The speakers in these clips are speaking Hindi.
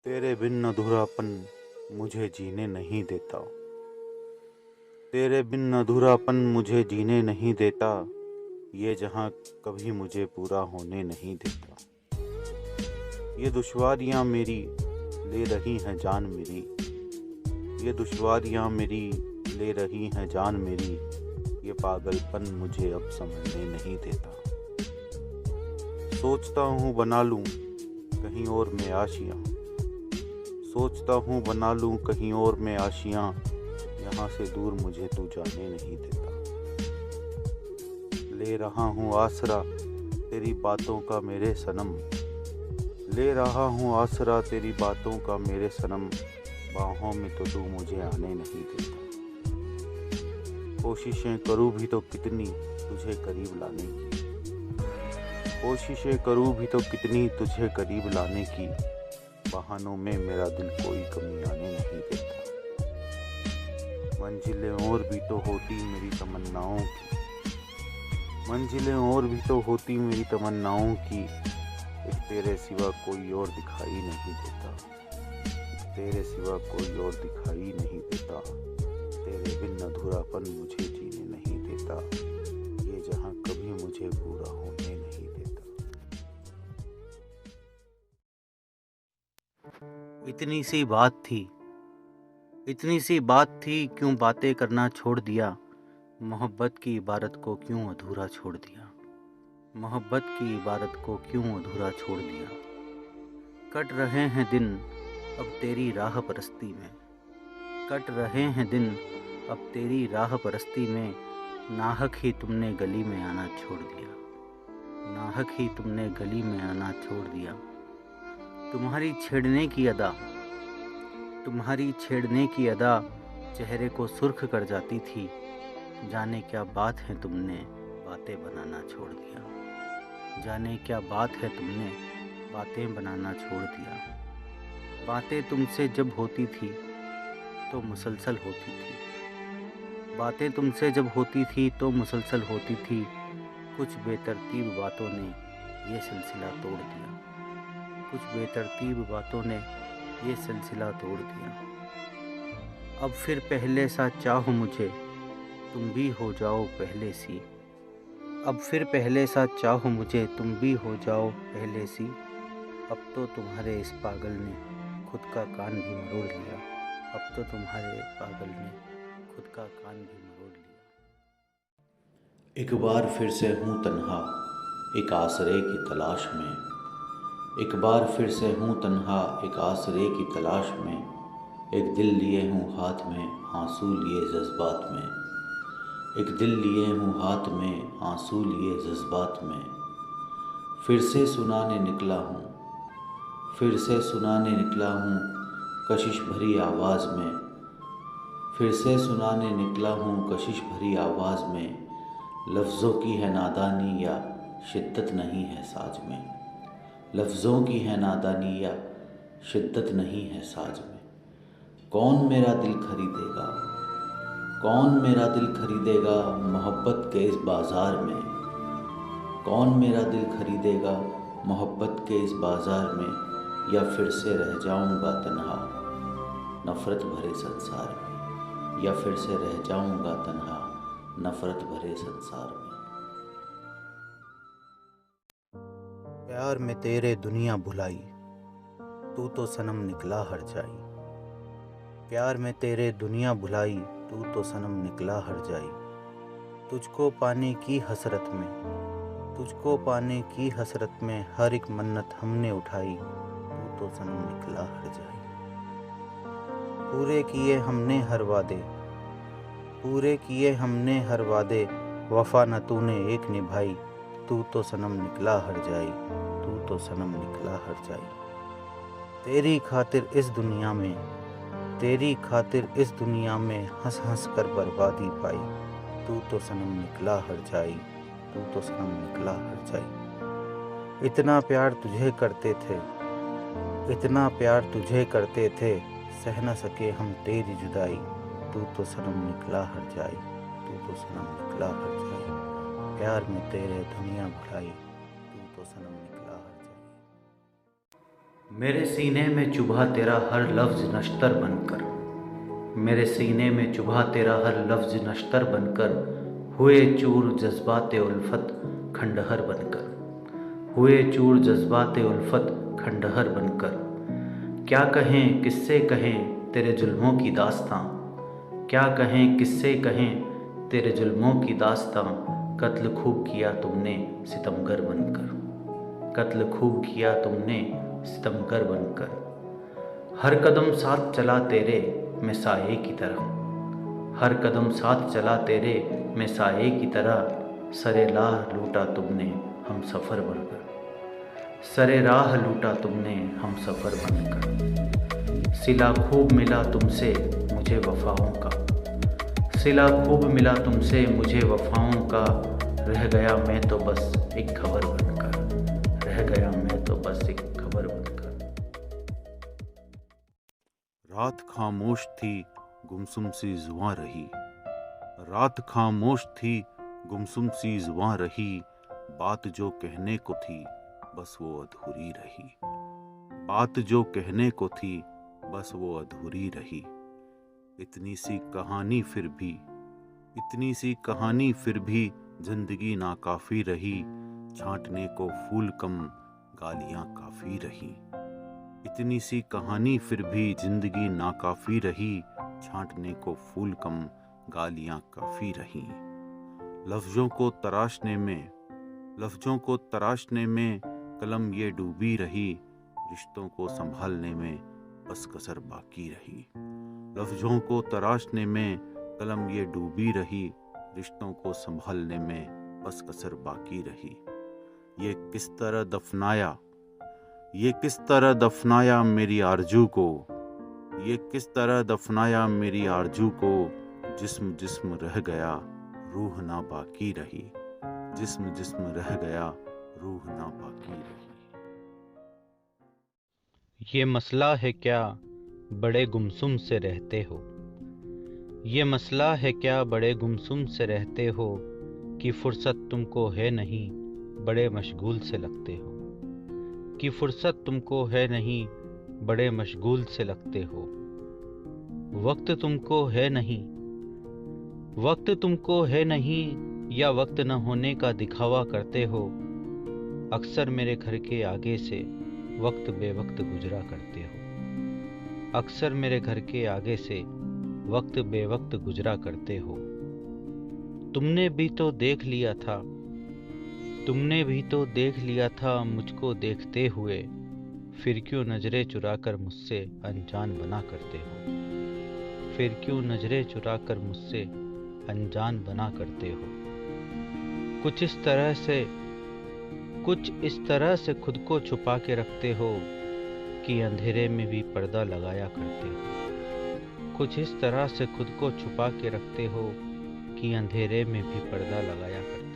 तेरे बिन अधूरापन मुझे जीने नहीं देता। तेरे बिन अधूरापन मुझे जीने नहीं देता। ये जहां कभी मुझे पूरा होने नहीं देता। ये दुश्वारियां मेरी ले रही हैं जान मेरी। ये दुश्वारियां मेरी ले रही हैं जान मेरी। ये पागलपन मुझे अब समझने नहीं देता। सोचता हूँ बना लूं कहीं और मैं आशियां। सोचता हूँ बना लूं कहीं और मैं आशियां। यहाँ से दूर मुझे तू जाने नहीं देता। ले रहा हूँ आसरा तेरी बातों का मेरे सनम। ले रहा हूँ आसरा तेरी बातों का मेरे सनम। बाहों में तो तू मुझे आने नहीं देता। कोशिशें करूँ भी तो कितनी तुझे करीब लाने की। कोशिशें करूँ भी तो कितनी तुझे करीब लाने की। बहानों में मेरा दिल कोई कमी आने नहीं देता। मंजिलें और भी तो होती मेरी तमन्नाओं की। मंजिलें और भी तो होती मेरी तमन्नाओं की। एक तेरे सिवा कोई और दिखाई नहीं देता। तेरे सिवा कोई और दिखाई नहीं देता। तेरे बिन अधूरापन मुझे जीने नहीं देता। ये जहां कभी मुझे पूरा होने नहीं देता। इतनी सी बात थी, इतनी सी बात थी, क्यों बातें करना छोड़ दिया। मोहब्बत की इबारत को क्यों अधूरा छोड़ दिया। मोहब्बत की इबारत को क्यों अधूरा छोड़ दिया। कट रहे हैं दिन अब तेरी राह परस्ती में। कट रहे हैं दिन अब तेरी राह परस्ती में। नाहक ही तुमने गली में आना छोड़ दिया। नाहक ही तुमने गली में आना छोड़ दिया। तुम्हारी छेड़ने की अदा, तुम्हारी छेड़ने की अदा चेहरे को सुर्ख कर जाती थी। जाने क्या बात है तुमने बातें बनाना छोड़ दिया। जाने क्या बात है तुमने बातें बनाना छोड़ दिया। बातें तुमसे जब होती थी तो मुसलसल होती थी। बातें तुमसे जब होती थी तो मुसलसल होती थी। कुछ बेतरतीब बातों ने ये सिलसिला तोड़ दिया। कुछ बेतरतीब बातों ने ये सिलसिला तोड़ दिया। अब फिर पहले सा चाहो मुझे तुम भी हो जाओ पहले सी। अब फिर पहले सा चाहो मुझे तुम भी हो जाओ पहले सी। अब तो तुम्हारे इस पागल ने खुद का कान भी मरोड़ लिया। अब तो तुम्हारे पागल ने खुद का कान भी मरोड़ लिया। एक बार फिर से हूँ तन्हा एक आसरे की तलाश में। एक बार फिर से हूँ तन्हा एक आसरे की तलाश में। एक दिल लिए हूँ हाथ में आंसू लिए जज्बात में। एक दिल लिए हूँ हाथ में आंसू लिए जज्बात में। फिर से सुनाने निकला हूँ, फिर से सुनाने निकला हूँ कशिश भरी आवाज़ में। फिर से सुनाने निकला हूँ कशिश भरी आवाज़ में। लफ्ज़ों की है नादानी या शिद्दत नहीं है साज में। लफ्ज़ों की है नादानी या शिद्दत नहीं है साज में। कौन मेरा दिल खरीदेगा, कौन मेरा दिल खरीदेगा मोहब्बत के इस बाज़ार में। कौन मेरा दिल खरीदेगा मोहब्बत के इस बाज़ार में। या फिर से रह जाऊंगा तन्हा नफ़रत भरे संसार में। या फिर से रह जाऊंगा तन्हा नफ़रत भरे संसार में। प्यार में तेरे दुनिया भुलाई तू तो सनम निकला हर जाई। प्यार में तेरे दुनिया भुलाई तू तो सनम निकला हर जाई। तुझको पाने की हसरत में, तुझको पाने की हसरत में हर एक मन्नत हमने उठाई। तू तो सनम निकला हर जाई। पूरे किए हमने हर वादे, पूरे किए हमने हर वादे। वफा न तूने एक निभाई। तू तो सनम निकला हर जाई। तू तो सनम निकला हर जाई। तेरी खातिर इस दुनिया में, तेरी खातिर इस दुनिया में हंस हंस कर बर्बादी पाई। तू तो सनम निकला हर जाई। तू तो सनम निकला हर जाई। इतना प्यार तुझे करते थे, इतना प्यार तुझे करते थे। सह न सके हम तेरी जुदाई। तू तो सनम निकला हर जाई। तू तो सनम निकला हर जाई। प्यार में तेरे दुनिया भुलाई तू तो सनम निकला हर जाई। मेरे सीने में चुभा तेरा हर लफ्ज़ नश्तर बनकर, मेरे सीने में चुभा तेरा हर लफ्ज़ नश्तर बनकर, हुए चूर जज्बाते उल्फत खंडहर बनकर, हुए चूर जज्बाते उल्फत खंडहर बनकर। क्या कहें किससे कहें तेरे जुल्मों की दास्तां, क्या कहें किससे कहें तेरे जुल्मों की दास्तां। कत्ल खूब किया तुमने सितमगर बनकर, कत्ल खूब किया तुमने सितमगर बनकर। हर कदम साथ चला तेरे मैं साये की तरह, हर कदम साथ चला तेरे मैं साये की तरह। सरे राह लूटा तुमने हम सफ़र बनकर, सरे राह लूटा तुमने हम सफ़र बनकर। सिला खूब मिला तुमसे मुझे वफ़ाओं का, सिला खूब मिला तुमसे मुझे वफ़ाओं का। रह गया मैं तो बस एक खबर बनकर, रह गया मैं तो बस एक खबर बनकर। रात खामोश थी गुमसुम सी जुबां रही, रात खामोश थी गुमसुम सी जुबां रही। बात जो कहने को थी बस वो अधूरी रही, बात जो कहने को थी बस वो अधूरी रही। इतनी सी कहानी फिर भी, इतनी सी कहानी फिर भी जिंदगी नाकाफी रही। छांटने को फूल कम गालियां काफी रही, इतनी सी कहानी फिर भी जिंदगी नाकाफी रही। छांटने को फूल कम गालियां काफी रही। लफ्जों को तराशने में, लफ्जों को तराशने में कलम ये डूबी रही। रिश्तों को संभालने में बस कसर बाकी रही, लफ्जों को तराशने में कलम ये डूबी रही। रिश्तों को संभालने में बस कसर बाकी रही। ये किस तरह दफनाया, ये किस तरह दफनाया मेरी आरजू को, ये किस तरह दफनाया मेरी आरजू को। जिस्म जिस्म रह गया रूह ना बाकी रही, जिस्म जिस्म रह गया रूह ना बाकी रही। ये मसला है क्या बड़े गुमसुम से रहते हो, ये मसला है क्या बड़े गुमसुम से रहते हो। कि फुर्सत तुमको है नहीं बड़े मशगूल से लगते हो, कि फुर्सत तुमको है नहीं बड़े मशगूल से लगते हो। वक्त तुमको है नहीं, वक्त तुमको है नहीं या वक्त न होने का दिखावा करते हो। अक्सर मेरे घर के आगे से वक्त बेवक्त गुजरा करते हो, अक्सर मेरे घर के आगे से वक्त बेवक्त गुजरा करते हो। तुमने भी तो देख लिया था, तुमने भी तो देख लिया था मुझको देखते हुए। फिर क्यों नजरें चुराकर मुझसे अनजान बना करते हो, फिर क्यों नजरें चुराकर मुझसे अनजान बना करते हो। कुछ इस तरह से खुद को छुपा के रखते हो कि अंधेरे में भी पर्दा लगाया करते हो, कुछ इस तरह से खुद को छुपा के रखते हो कि अंधेरे में भी पर्दा लगाया करते हो।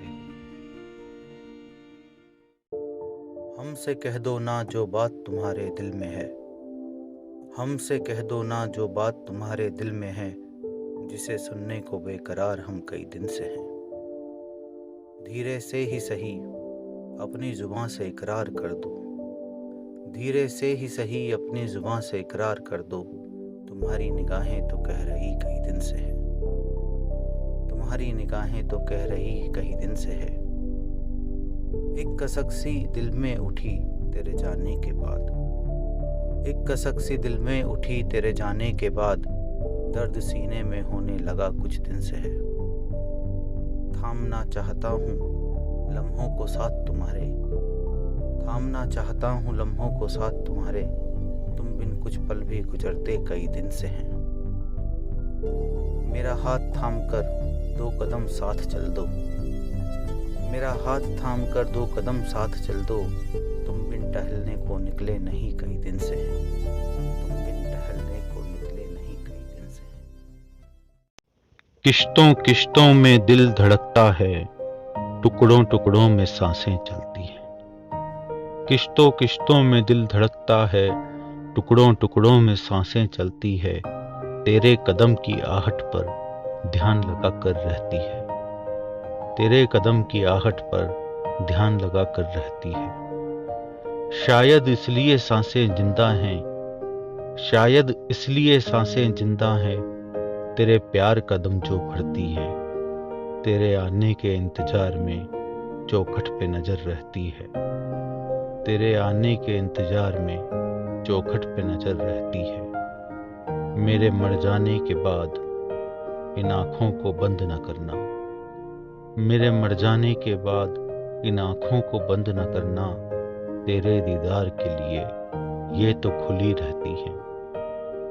हमसे कह दो ना जो बात तुम्हारे दिल में है, हमसे कह दो ना जो बात तुम्हारे दिल में है। जिसे सुनने को बेकरार हम कई दिन से हैं। धीरे से ही सही अपनी जुबां से इकरार कर दो, धीरे से ही सही अपनी जुबां से इकरार कर दो। तुम्हारी निगाहें तो कह रही कई दिन से है, तुम्हारी निगाहें तो कह रही कई दिन से है। एक कसक सी दिल में उठी तेरे जाने के बाद, एक कसक सी दिल में उठी तेरे जाने के बाद। दर्द सीने में होने लगा कुछ दिन से है। थामना चाहता हूँ लम्हों को साथ तुम्हारे, थामना चाहता हूँ लम्हों को साथ तुम्हारे। तुम बिन कुछ पल भी गुजरते कई दिन से हैं। मेरा हाथ थाम कर 2 कदम साथ चल दो, मेरा हाथ थाम कर 2 कदम साथ चल दो। तुम बिन टहलने को निकले नहीं कई दिन से हैं, तुम बिन टहलने को निकले नहीं कई दिन से हैं। किश्तों किश्तों में दिल धड़कता है, टुकड़ों टुकड़ों में सांसें चलती हैं। किश्तों किश्तों में दिल धड़कता है, टुकड़ों टुकड़ों में सांसें चलती है। तेरे कदम की आहट पर ध्यान लगा कर रहती है, तेरे कदम की आहट पर ध्यान लगा कर रहती है। शायद इसलिए सांसें जिंदा हैं, शायद इसलिए सांसें जिंदा हैं, तेरे प्यार का दम जो भरती है, तेरे आने के इंतजार में चौखट पे नजर रहती है, तेरे आने के इंतजार में चौखट पे नजर रहती है। मेरे मर जाने के बाद इन आँखों को बंद न करना, मेरे मर जाने के बाद इन आँखों को बंद न करना, तेरे दीदार के लिए ये तो खुली रहती हैं,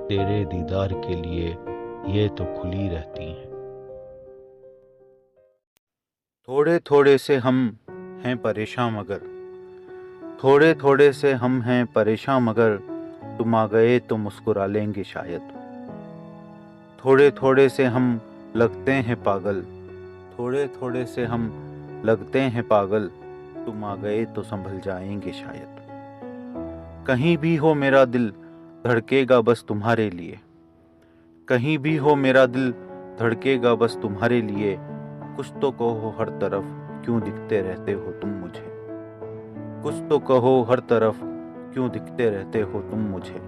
तेरे दीदार के लिए ये तो खुली रहती हैं। थोड़े थोड़े से हम हैं परेशान मगर, थोड़े थोड़े से हम हैं परेशान मगर, तुम आ गए तो मुस्कुरा लेंगे शायद। थोड़े थोड़े से हम लगते हैं पागल, थोड़े थोड़े से हम लगते हैं पागल, तुम आ गए तो संभल जाएंगे शायद। कहीं भी हो मेरा दिल धड़केगा बस तुम्हारे लिए, कहीं भी हो मेरा दिल धड़केगा बस तुम्हारे लिए, कुछ तो कहो हर तरफ क्यों दिखते रहते हो तुम मुझे, कुछ तो कहो हर तरफ क्यों दिखते रहते हो तुम मुझे।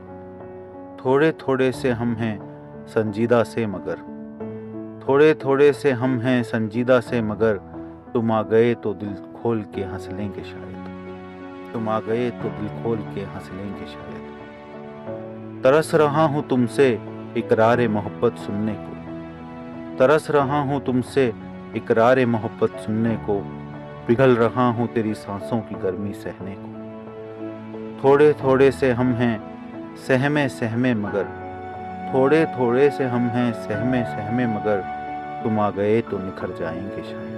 थोड़े थोड़े से हम हैं संजीदा से मगर, थोड़े थोड़े से हम हैं संजीदा से मगर, तुम आ गए तो दिल खोल के हंस लेंगे शायद, तुम आ गए तो दिल खोल के हंस लेंगे शायद। तरस रहा हूँ तुमसे इकरार मोहब्बत सुनने को, तरस रहा हूँ तुमसे इकरार मोहब्बत सुनने को, पिघल रहा हूँ तेरी सांसों की गर्मी सहने को। थोड़े थोड़े से हम हैं सहमे सहमे मगर, थोड़े थोड़े से हम हैं सहमे सहमे मगर, तुम आ गए तो निखर जाएंगे शायद।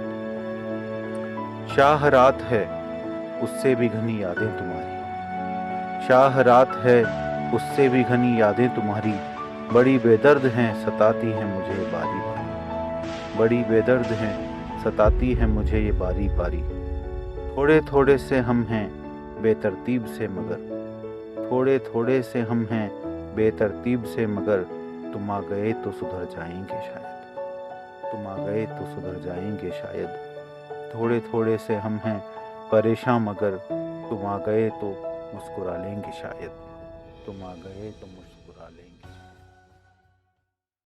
शाह रात है उससे भी घनी यादें तुम्हारी, शाह रात है उससे भी घनी यादें तुम्हारी, बड़ी बेदर्द हैं सताती हैं मुझे बारी बारी, बड़ी बेदर्द हैं सताती हैं मुझे ये बारी बारी। थोड़े थोड़े से हम हैं बेतरतीब से मगर, थोड़े थोड़े से हम हैं बेतरतीब से मगर, तुम आ गए तो सुधर जाएंगे शायद, तुम आ गए तो सुधर जाएंगे शायद। थोड़े थोड़े से हम हैं परेशान मगर, तुम आ गए तो मुस्कुरा लेंगे शायद, तुम आ गए तो